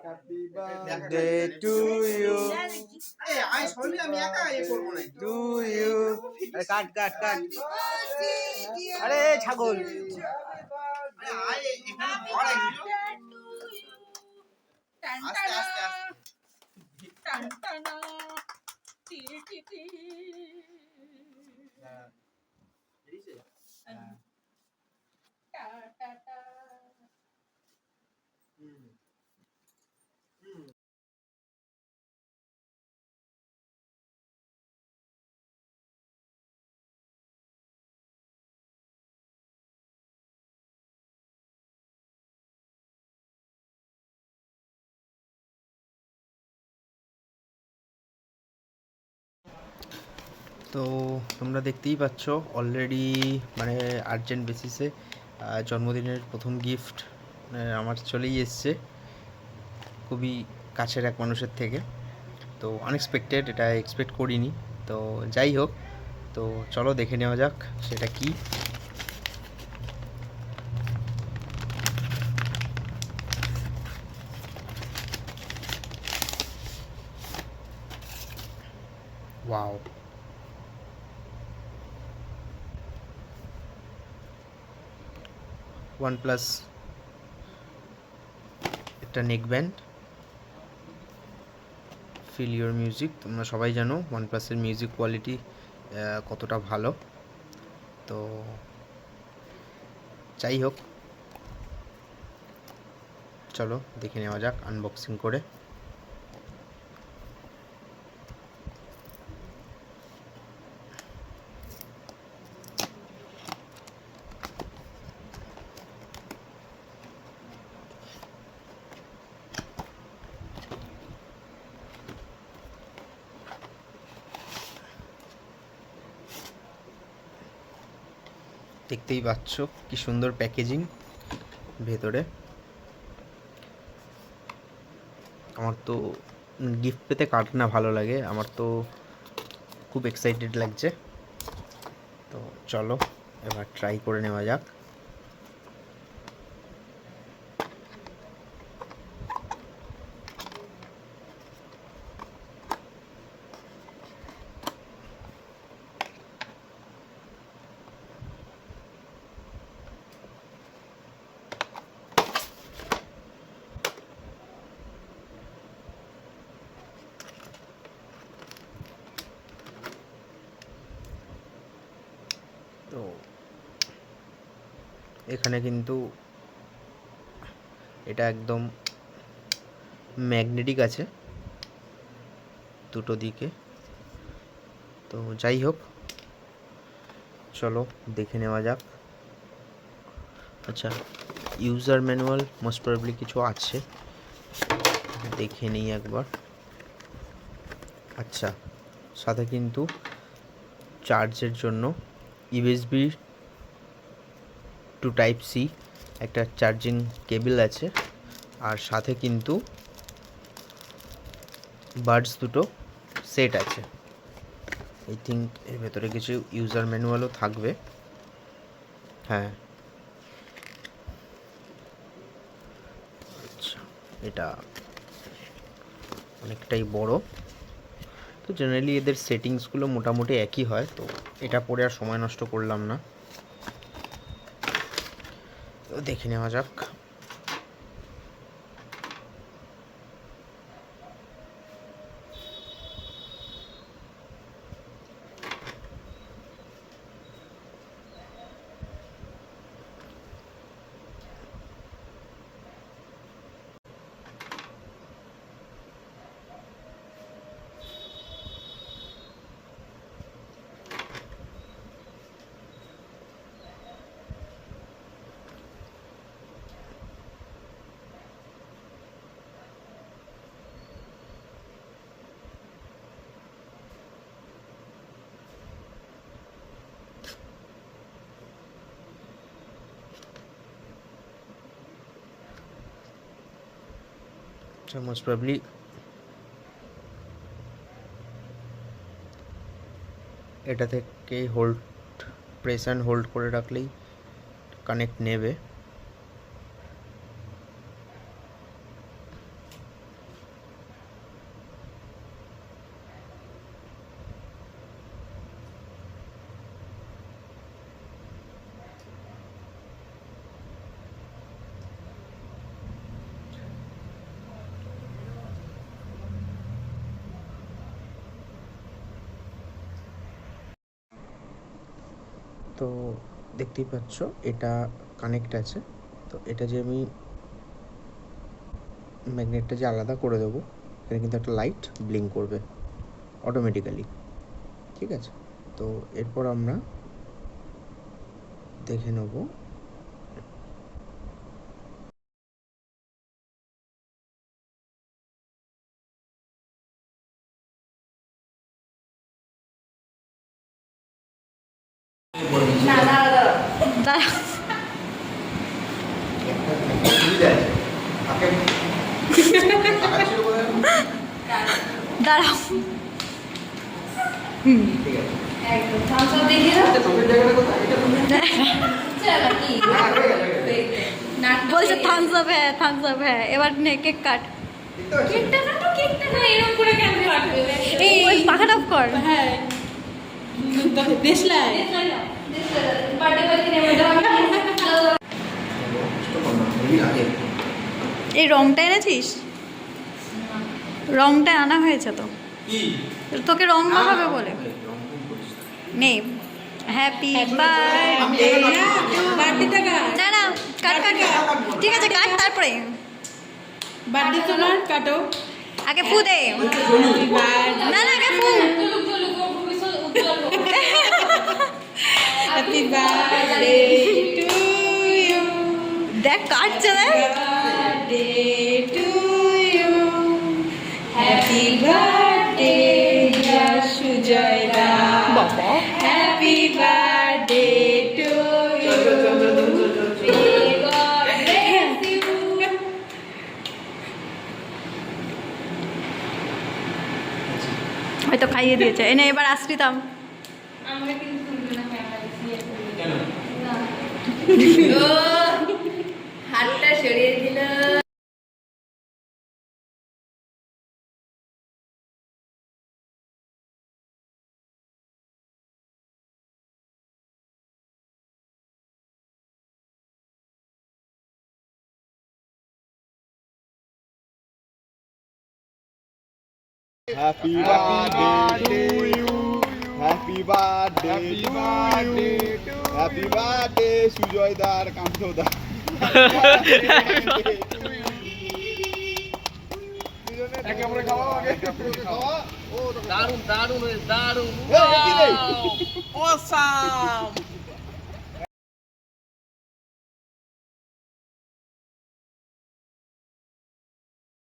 Happy birthday to you. To you. अरे काट काट काट अरे छागल তো তোমরা দেখতেই পাচ্ছ অলরেডি মানে আর্জেন্ট বেসিসে জন্মদিনের প্রথম গিফট আমার চলেই এসছে খুবই কাছের এক মানুষের থেকে। তো আনএক্সপেক্টেড, এটা এক্সপেক্ট করিনি। তো যাই হোক, তো চলো দেখে নেওয়া যাক সেটা কি। ওয়াও, OnePlus একটা neck band, feel your music. তোমরা সবাই জানো OnePlus-এর মিউজিক কোয়ালিটি কতটা ভালো। তো যাই হোক, চলো দেখে নেওয়া যাক আনবক্সিং করে। দেখতেই পাচ্ছ কি সুন্দর প্যাকেজিং ভেতরে। আমার তো গিফট পেতে কার না ভালো লাগে, আমার তো খুব এক্সাইটেড লাগছে। তো চলো এবার ট্রাই করে নেওয়া যাক। তো এখানে কিন্তু এটা একদম ম্যাগনেটিক আছে দুটো দিকে। তো যাই হোক, চলো দেখে নেওয়া যাক। আচ্ছা, ইউজার ম্যানুয়াল মোস্ট প্রবাবলি কিছু আছে, দেখে নিই একবার। আচ্ছা, সাথে কিন্তু চার্জের জন্য ইউএসবি টু টাইপ সি একটা চার্জিং কেবল আছে, আর সাথে কিন্তু বাডস দুটো সেট আছে। আই থিঙ্ক এর ভেতরে কিছু ইউজার ম্যানুয়ালও থাকবে। হ্যাঁ, আচ্ছা, এটা অনেকটাই বড়। তো জেনারেলি এদের সেটিংসগুলো মোটামুটি একই হয়, তো এটা পড়ে আর সময় নষ্ট করলাম না। তো দেখে নেওয়া যাক। আচ্ছা, মোস্ট প্রবাবলি এটা থেকে হোল্ড, প্রেস অ্যান্ড হোল্ড করে রাখলেই কানেক্ট নেবে। তো দেখতেই পাচ্ছ এটা কানেক্ট আছে। তো এটা যে আমি ম্যাগনেটটা যে আলাদা করে দেবো, এখানে কিন্তু একটা লাইট ব্লিঙ্ক করবে অটোমেটিক্যালি। ঠিক আছে, তো এরপর আমরা দেখে নেব দাঁড়াও। বলছে থামস আপ, হ্যাঁ থামস আপ, হ্যাঁ এবার নে কেক কাট। ওই পাখাটা অফ কর। হ্যাঁ এই রংটা এনেছিস? রংটা আনা হয়েছে তো, তোকে রং মাখাবে বলে। নে হ্যাপি বার্থডে। না না কাট কাট, ঠিক আছে কাট, তারপরে বার্থডে তোমার কাটো আগে ফু দে। না না আগে ফু। হ্যাপি বার্থডে টু ইউ, দেখ কাটছে, দেখ। Birthday to you, happy birthday dear Sujoy da, বাবা হ্যাপি বার্থডে টু ইউ। হয়তো খাইয়ে দিয়েছে। এনে এবার আশ্রিতাম। হাতটা সরিয়ে দিল। Happy birthday to you. Happy birthday to you. Happy birthday Sujoy দার কান্তদা। একে আমরা খাওয়া আগে খাওয়া। ও দারুন দারুন দারুন। অসাম।